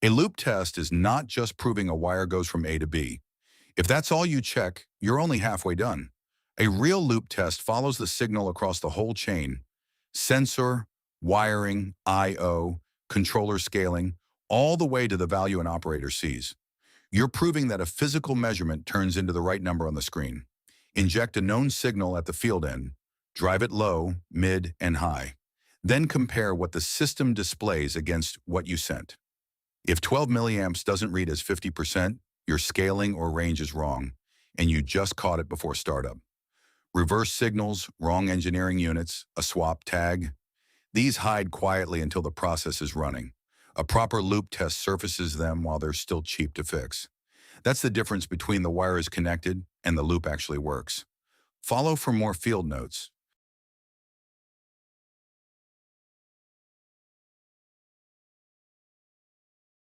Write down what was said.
A loop test is not just proving a wire goes from A to B. If that's all you check, you're only halfway done. A real loop test follows the signal across the whole chain. Sensor, wiring, I/O, controller scaling, all the way to the value an operator sees. You're proving that a physical measurement turns into the right number on the screen. Inject a known signal at the field end, drive it low, mid, and high. Then compare what the system displays against what you sent. If 12 milliamps doesn't read as 50%, your scaling or range is wrong, and you just caught it before startup. Reverse signals, wrong engineering units, a swap tag. These hide quietly until the process is running. A proper loop test surfaces them while they're still cheap to fix. That's the difference between the wire is connected and the loop actually works. Follow for more field notes.